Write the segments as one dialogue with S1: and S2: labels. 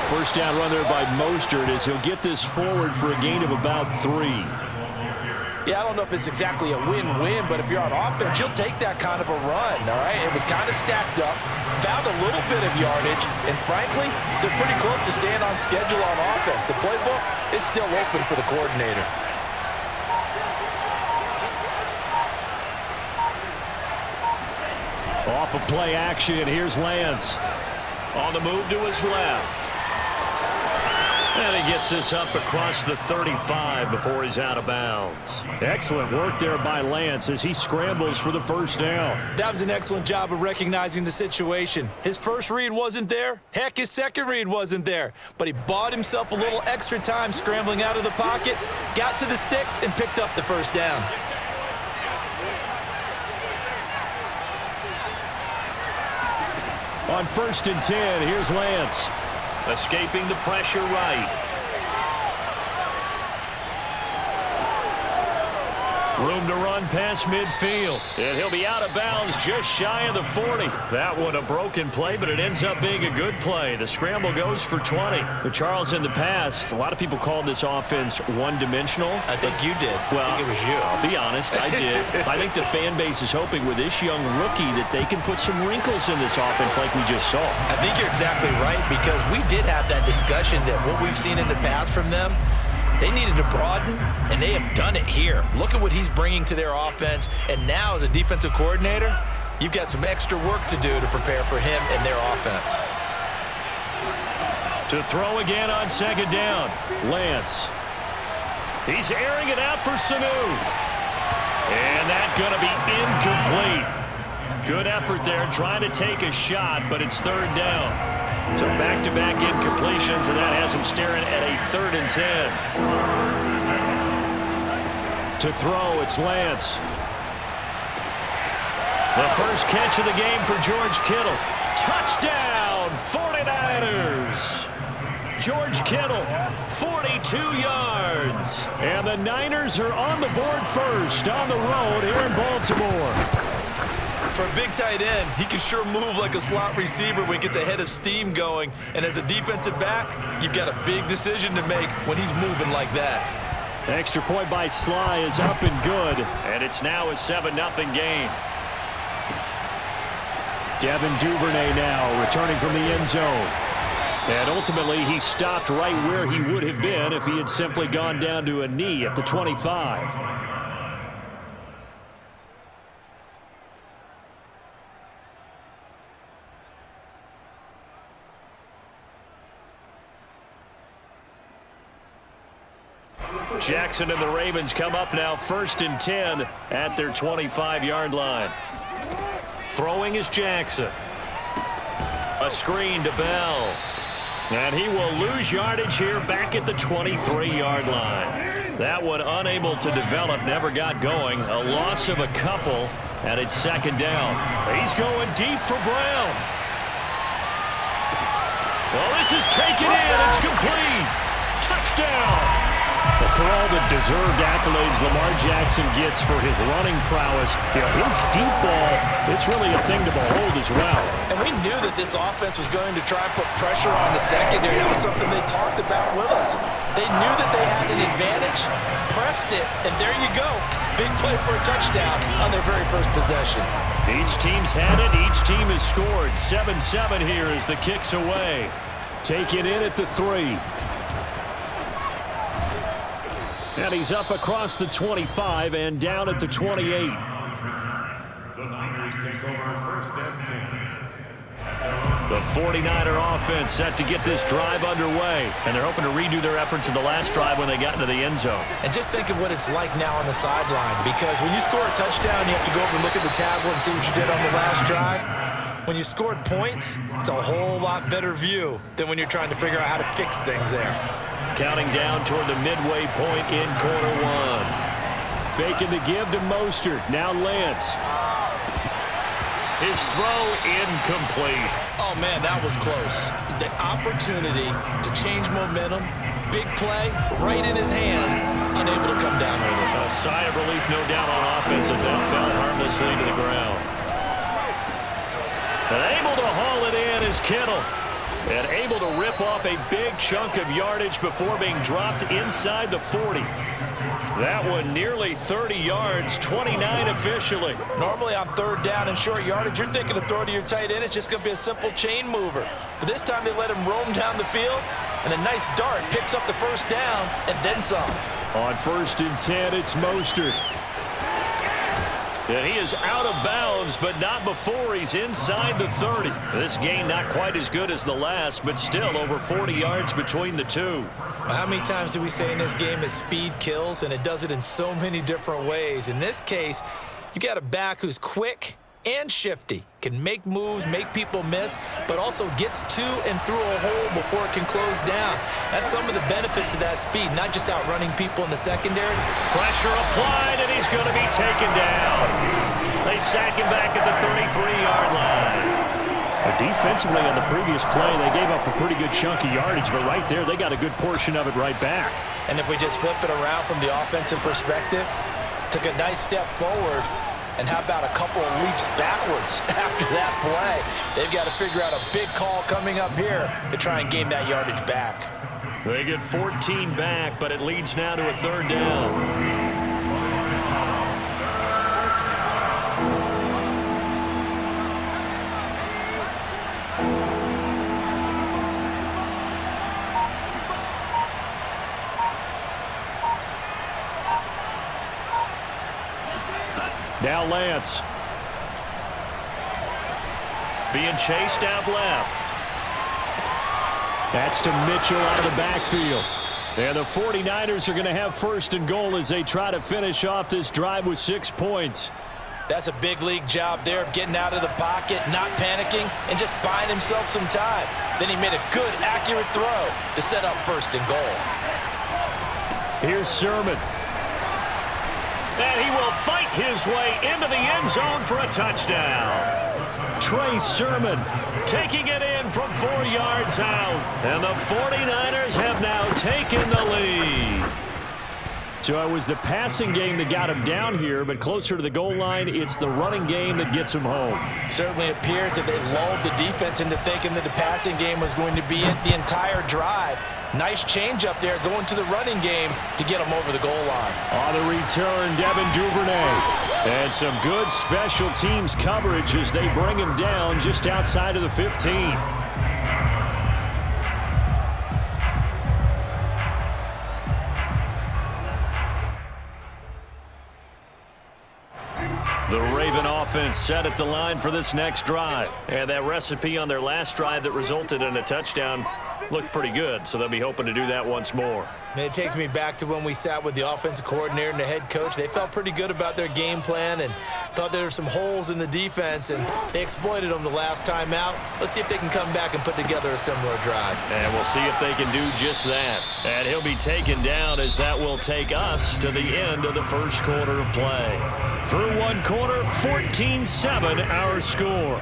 S1: First down run there by Mostert as he'll get this forward for a gain of about 3.
S2: Yeah, I don't know if it's exactly a win-win, but if you're on offense, you'll take that kind of a run, all right? It was kind of stacked up, found a little bit of yardage, and frankly, they're pretty close to staying on schedule on offense. The playbook is still open for the coordinator.
S1: Off of play action, here's Lance. On the move to his left. And he gets this up across the 35 before he's out of bounds. Excellent work there by Lance as he scrambles for the first down.
S2: That was an excellent job of recognizing the situation. His first read wasn't there. Heck, his second read wasn't there. But he bought himself a little extra time scrambling out of the pocket, got to the sticks, and picked up the first down.
S1: On 1st and 10, here's Lance. Escaping the pressure right. Room to run past midfield. And he'll be out of bounds just shy of the 40. That one a broken play, but it ends up being a good play. The scramble goes for 20. But Charles, in the past, a lot of people called this offense one-dimensional.
S2: I think you did.
S1: Well,
S2: I think it was you.
S1: I'll be honest, I did. I think the fan base is hoping with this young rookie that they can put some wrinkles in this offense like we just saw.
S2: I think you're exactly right, because we did have that discussion that what we've seen in the past from them, they needed to broaden, and they have done it here. Look at what he's bringing to their offense, and now as a defensive coordinator, you've got some extra work to do to prepare for him and their offense.
S1: To throw again on 2nd down, Lance. He's airing it out for Sanu. And that's going to be incomplete. Good effort there trying to take a shot, but it's 3rd down. So back-to-back incompletions, and that has him staring at a 3rd and 10. To throw, it's Lance. The first catch of the game for George Kittle. Touchdown, 49ers. George Kittle, 42 yards. And the Niners are on the board first on the road here in Baltimore.
S2: For a big tight end, he can sure move like a slot receiver when he gets a head of steam going. And as a defensive back, you've got a big decision to make when he's moving like that.
S1: Extra point by Sly is up and good. And it's now a 7-0 game. Devin Duvernay now returning from the end zone. And ultimately, he stopped right where he would have been if he had simply gone down to a knee at the 25. Jackson and the Ravens come up now 1st and 10 at their 25-yard line. Throwing is Jackson. A screen to Bell. And he will lose yardage here back at the 23-yard line. That one unable to develop, never got going. A loss of a couple, and it's 2nd down. He's going deep for Brown. Well, this is taken in. It's complete. Touchdown. Well, for all the deserved accolades Lamar Jackson gets for his running prowess, his deep ball, it's really a thing to behold as well.
S2: And we knew that this offense was going to try and put pressure on the secondary. That was something they talked about with us. They knew that they had an advantage, pressed it, and there you go. Big play for a touchdown on their very first possession.
S1: Each team's had it. Each team has scored. 7-7 here as the kick's away. Take it in at the 3. And he's up across the 25 and down at the 28.
S3: The Niners take over 1st and 10.
S1: The 49er offense set to get this drive underway. And they're hoping to redo their efforts in the last drive when they got into the end zone.
S2: And just think of what it's like now on the sideline, because when you score a touchdown, you have to go over and look at the tablet and see what you did on the last drive. When you scored points, it's a whole lot better view than when you're trying to figure out how to fix things there.
S1: Counting down toward the midway point in quarter 1. Faking the give to Mostert. Now Lance. His throw incomplete.
S2: Oh, man, that was close. The opportunity to change momentum, big play, right in his hands, unable to come down with it.
S1: A sigh of relief, no doubt, on offense, and that fell harmlessly to the ground. And able to haul it in is Kittle. And able to rip off a big chunk of yardage before being dropped inside the 40. That one nearly 30 yards, 29 officially.
S2: Normally on third down and short yardage, you're thinking of throw to your tight end. It's just going to be a simple chain mover. But this time they let him roam down the field, and a nice dart picks up the first down and then some.
S1: On 1st and 10, it's Mostert. And he is out of bounds, but not before he's inside the 30. This gain not quite as good as the last, but still over 40 yards between the two.
S2: How many times do we say in this game that speed kills, and it does it in so many different ways? In this case, you got a back who's quick and shifty, can make moves, make people miss, but also gets to and through a hole before it can close down. That's some of the benefits of that speed, not just outrunning people in the secondary.
S1: Pressure applied, and he's going to be taken down. They sack him back at the 33-yard line.
S4: Defensively on the previous play, they gave up a pretty good chunk of yardage, but right there, they got a good portion of it right back.
S2: And if we just flip it around from the offensive perspective, took a nice step forward, and how about a couple of leaps backwards after that play? They've got to figure out a big call coming up here to try and gain that yardage back.
S1: They get 14 back, but it leads now to a 3rd down. Now Lance. Being chased out left. That's to Mitchell out of the backfield. And the 49ers are going to have 1st and goal as they try to finish off this drive with 6 points.
S2: That's a big league job there of getting out of the pocket, not panicking, and just buying himself some time. Then he made a good, accurate throw to set up 1st and goal.
S1: Here's Sermon. And he will fight his way into the end zone for a touchdown. Trey Sermon taking it in from 4 yards out. And the 49ers have now taken the lead. So it was the passing game that got him down here, but closer to the goal line, it's the running game that gets him home.
S2: Certainly appears that they lulled the defense into thinking that the passing game was going to be it the entire drive. Nice change up there going to the running game to get them over the goal line.
S1: On the return, Devin Duvernay. And some good special teams coverage as they bring him down just outside of the 15. The Raven offense set at the line for this next drive. And that recipe on their last drive that resulted in a touchdown looked pretty good, so they'll be hoping to do that once more.
S2: And it takes me back to when we sat with the offensive coordinator and the head coach. They felt pretty good about their game plan and thought there were some holes in the defense, and they exploited them the last time out. Let's see if they can come back and put together a similar drive.
S1: And we'll see if they can do just that. And he'll be taken down as that will take us to the end of the 1st quarter of play. Through 1 quarter, 14-7 our score.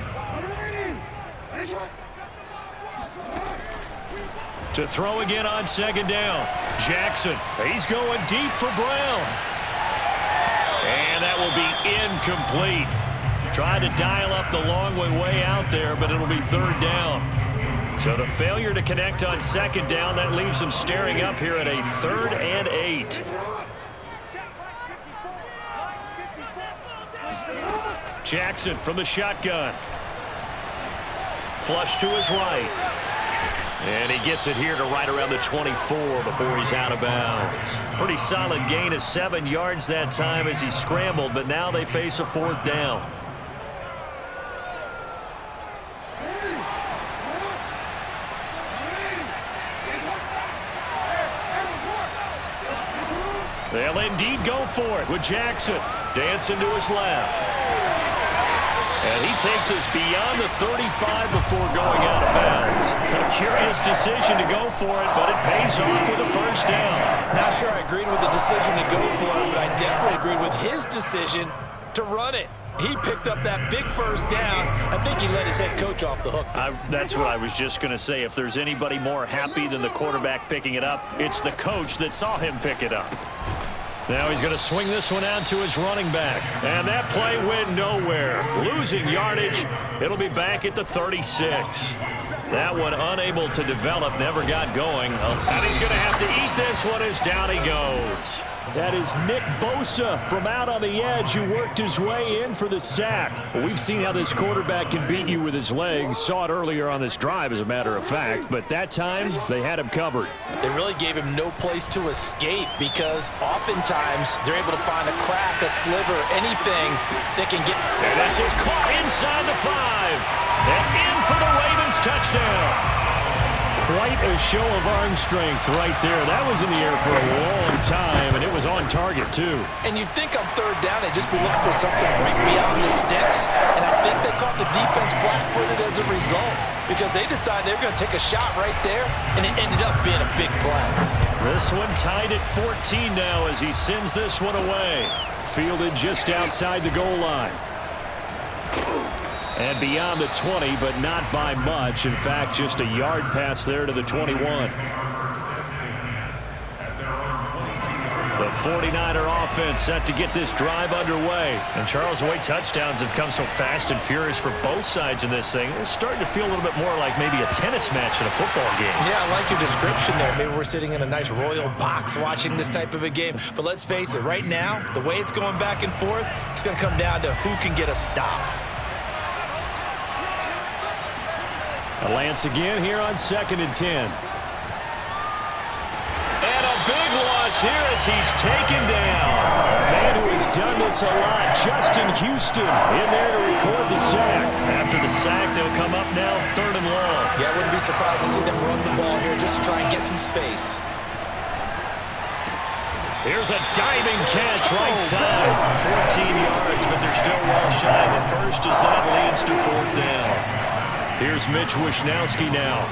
S1: To throw again on 2nd down. Jackson, he's going deep for Brown. And that will be incomplete. Tried to dial up the long way out there, but it'll be 3rd down. So the failure to connect on 2nd down, that leaves them staring up here at a 3rd and 8. Jackson from the shotgun. Flush to his right. And he gets it here to right around the 24 before he's out of bounds. Pretty solid gain of 7 yards that time as he scrambled, but now they face a 4th down. They'll indeed go for it with Jackson dancing to his left. And he takes us beyond the 35 before going out of bounds. A curious decision to go for it, but it pays off with a 1st down.
S2: Not sure I agreed with the decision to go for it, but I definitely agreed with his decision to run it. He picked up that big 1st down. I think he let his head coach off the hook.
S1: That's what I was just going to say. If there's anybody more happy than the quarterback picking it up, it's the coach that saw him pick it up. Now he's going to swing this one out to his running back. And that play went nowhere. Losing yardage. It'll be back at the 36. That one unable to develop, never got going. And he's going to have to eat this one as down he goes.
S4: That is Nick Bosa from out on the edge who worked his way in for the sack. Well, we've seen how this quarterback can beat you with his legs. Saw it earlier on this drive, as a matter of fact. But that time, they had him covered.
S2: They really gave him no place to escape because oftentimes they're able to find a crack, a sliver, anything that can get.
S1: And this is caught inside the 5. And in for the Ravens touchdown.
S4: Quite a show of arm strength right there. That was in the air for a long time, and it was on target, too.
S2: And you'd think on third down they'd just be looking for something right beyond the sticks. And I think they caught the defense flat-footed as a result because they decided they were going to take a shot right there, and it ended up being a big play.
S1: This one tied at 14 now as he sends this one away.
S4: Fielded just outside the goal line. And beyond the 20, but not by much. In fact, just a yard pass there to the 21. The 49er offense set to get this drive underway. And Charles, the way touchdowns have come so fast and furious for both sides in this thing, it's starting to feel a little bit more like maybe a tennis match in a football game.
S2: Yeah, I like your description there. Maybe we're sitting in a nice royal box watching this type of a game. But let's face it, right now, the way it's going back and forth, it's going to come down to who can get a stop.
S4: Lance again here on 2nd and 10.
S1: And a big loss here as he's taken down.
S4: A man who has done this a lot, Justin Houston, in there to record the sack.
S1: After the sack, they'll come up now 3rd and long.
S2: Yeah, I wouldn't be surprised to see them run the ball here just to try and get some space.
S1: Here's a diving catch right side. 14 yards, but they're still well shy of the first as that leads to 4th down. Here's Mitch Wishnowsky now.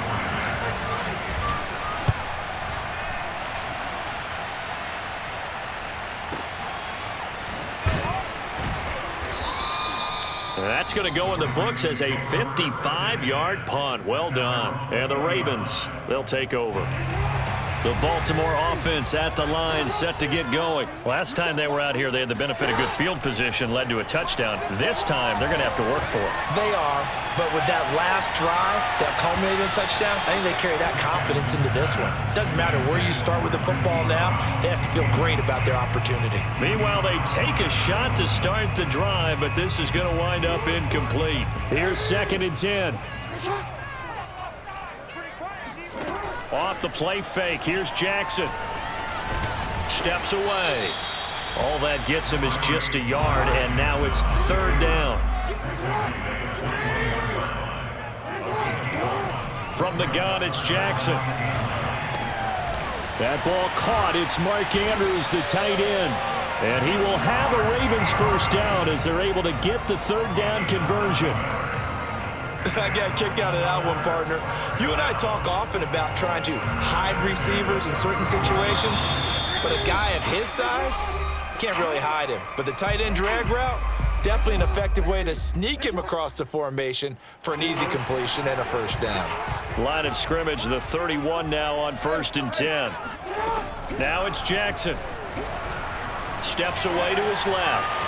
S1: That's going to go in the books as a 55-yard punt. Well done. And the Ravens, they'll take over. The Baltimore offense at the line, set to get going. Last time they were out here, they had the benefit of good field position, led to a touchdown. This time, they're going to have to work for it.
S2: They are, but with that last drive, that culminating touchdown, I think they carry that confidence into this one. Doesn't matter where you start with the football now, they have to feel great about their opportunity.
S1: Meanwhile, they take a shot to start the drive, but this is going to wind up incomplete.
S4: Here's 2nd and 10.
S1: Off the play fake, here's Jackson. Steps away. All that gets him is just a yard, and now it's 3rd down. From the gun, it's Jackson.
S4: That ball caught. It's Mark Andrews, the tight end. And he will have a Ravens 1st down as they're able to get the 3rd down conversion.
S2: I got a kick out of that one, partner. You and I talk often about trying to hide receivers in certain situations, but a guy of his size, can't really hide him. But the tight end drag route, definitely an effective way to sneak him across the formation for an easy completion and a 1st down.
S1: Line of scrimmage, the 31 now on 1st and 10. Now it's Jackson. Steps away to his left.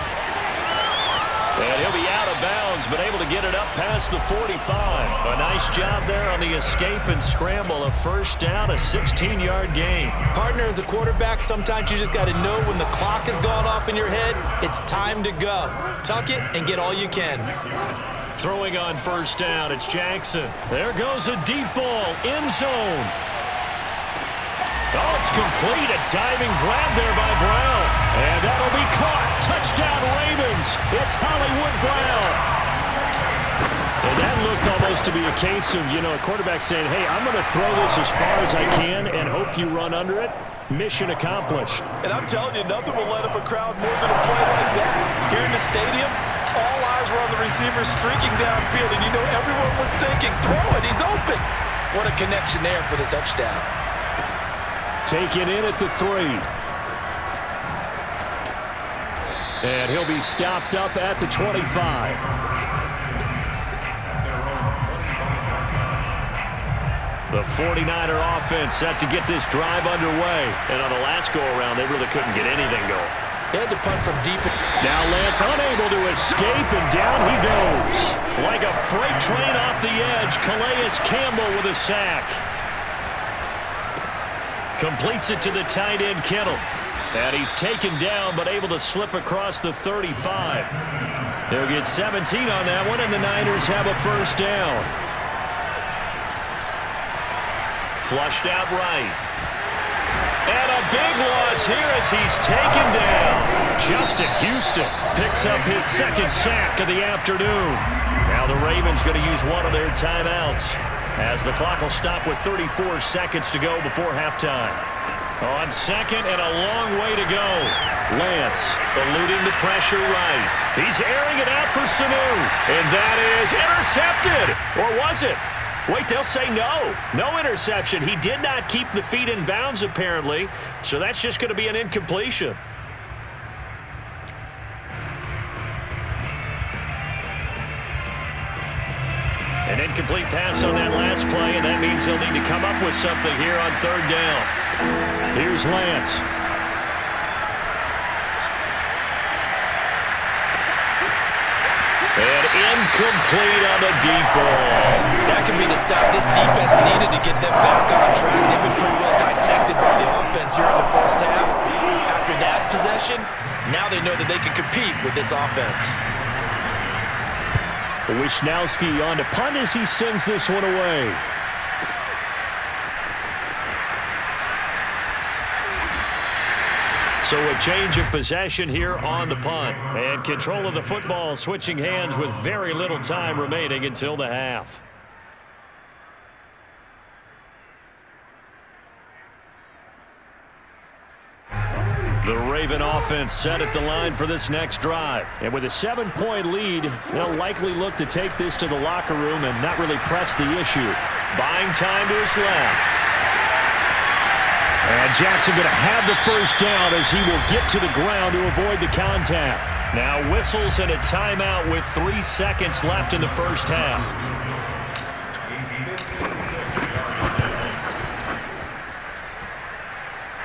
S1: And he'll be out of bounds, but able to get it up past the 45. A nice job there on the escape and scramble. A 1st down, a 16-yard gain.
S2: Partner, as a quarterback, sometimes you just got to know when the clock has gone off in your head, it's time to go. Tuck it and get all you can.
S1: Throwing on 1st down, it's Jackson. There goes a deep ball, end zone. Oh, it's complete. A diving grab there by Brown. And that'll be caught. Touchdown, Ravens. It's Hollywood Brown.
S4: And that looked almost to be a case of, a quarterback saying, hey, I'm going to throw this as far as I can and hope you run under it. Mission accomplished.
S2: And I'm telling you, nothing will light up a crowd more than a play like that. Here in the stadium, all eyes were on the receiver streaking downfield, and everyone was thinking, throw it, he's open. What a connection there for the touchdown.
S4: Taken in at the 3. And he'll be stopped up at the 25. The 49er offense set to get this drive underway. And on the last go-around, they really couldn't get anything going.
S2: They had to punt from deep.
S4: Now Lance unable to escape, and down he goes. Like a freight train off the edge, Calais Campbell with a sack. Completes it to the tight end, Kittle. And he's taken down, but able to slip across the 35. They'll get 17 on that one, and the Niners have a first down. Flushed out right. And a big loss here as he's taken down. Justin Houston picks up his second sack of the afternoon. Now the Ravens going to use one of their timeouts as the clock will stop with 34 seconds to go before halftime. On second and a long way to go. Lance eluding the pressure right. He's airing it out for Sanu. And that is intercepted. Or was it? Wait, they'll say no. No interception. He did not keep the feet in bounds, apparently. So that's just going to be an incompletion. An incomplete pass on that last play, and that means they'll need to come up with something here on third down. Here's Lance. And incomplete on the deep ball.
S2: That could be the stop this defense needed to get them back on track. They've been pretty well dissected by the offense here in the first half. After that possession, now they know that they can compete with this offense.
S4: Wishnowski on to punt as he sends this one away. So a change of possession here on the punt. And control of the football switching hands with very little time remaining until the half. The Raven offense set at the line for this next drive. And with a 7-point lead, they'll likely look to take this to the locker room and not really press the issue. Buying time to his left. And Jackson going to have the first down as he will get to the ground to avoid the contact. Now whistles and a timeout with 3 seconds left in the first half.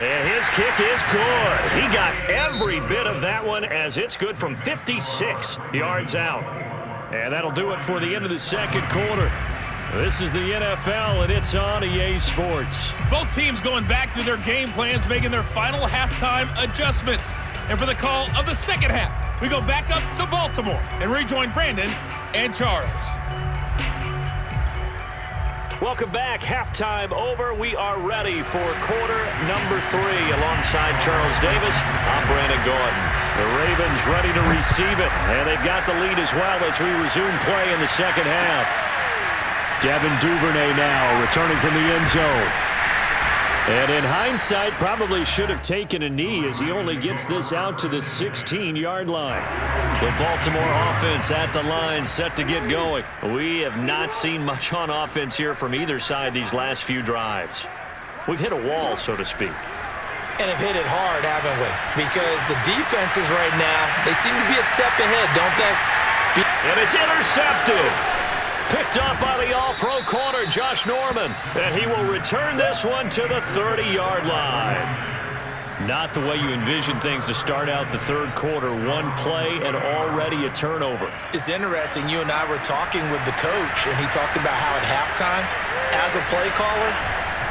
S4: And his kick is good. He got every bit of that one as it's good from 56 yards out. And that'll do it for the end of the second quarter. This is the NFL, and it's on EA Sports.
S5: Both teams going back through their game plans, making their final halftime adjustments. And for the call of the second half, we go back up to Baltimore and rejoin Brandon and Charles.
S4: Welcome back. Halftime over. We are ready for quarter number 3. Alongside Charles Davis, I'm Brandon Gordon. The Ravens ready to receive it, and they've got the lead as well as we resume play in the second half. Devin Duvernay now returning from the end zone. And in hindsight, probably should have taken a knee as he only gets this out to the 16-yard line. The Baltimore offense at the line set to get going. We have not seen much on offense here from either side these last few drives. We've hit a wall, so to speak.
S2: And have hit it hard, haven't we? Because the defenses right now, they seem to be a step ahead, don't they?
S4: And it's intercepted. Picked up by the all-pro corner, Josh Norman. And he will return this one to the 30-yard line. Not the way you envision things to start out the third quarter. One play and already a turnover.
S2: It's interesting. You and I were talking with the coach, and he talked about how at halftime, as a play caller,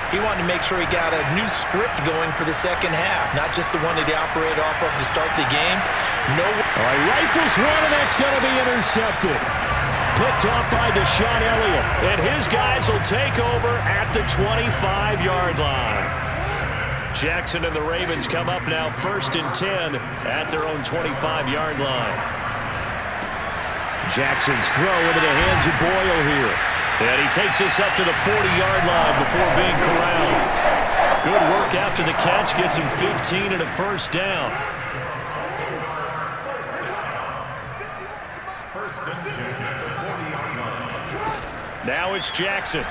S2: he wanted to make sure he got a new script going for the second half, not just the one that he operated off of to start the game. No.
S4: All right, rifles one, and that's going to be intercepted. Picked up by Deshaun Elliott, and his guys will take over at the 25-yard line. Jackson and the Ravens come up now 1st and 10 at their own 25-yard line. Jackson's throw into the hands of Boyle here. And he takes this up to the 40-yard line before being corralled. Good work after the catch, gets him 15 and a first down. Now it's Jackson.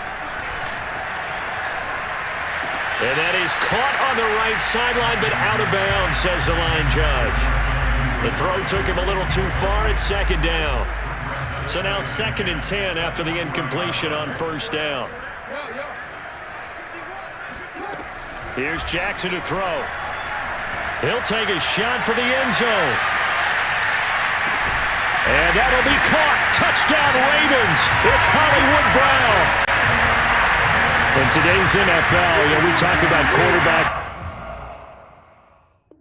S4: And that is caught on the right sideline, but out of bounds, says the line judge. The throw took him a little too far. It's second down. So now 2nd and 10 after the incompletion on first down. Here's Jackson to throw.
S1: He'll take a shot for the end zone. And that'll be caught. Touchdown Ravens. It's Hollywood Brown. In today's NFL, we talk about quarterback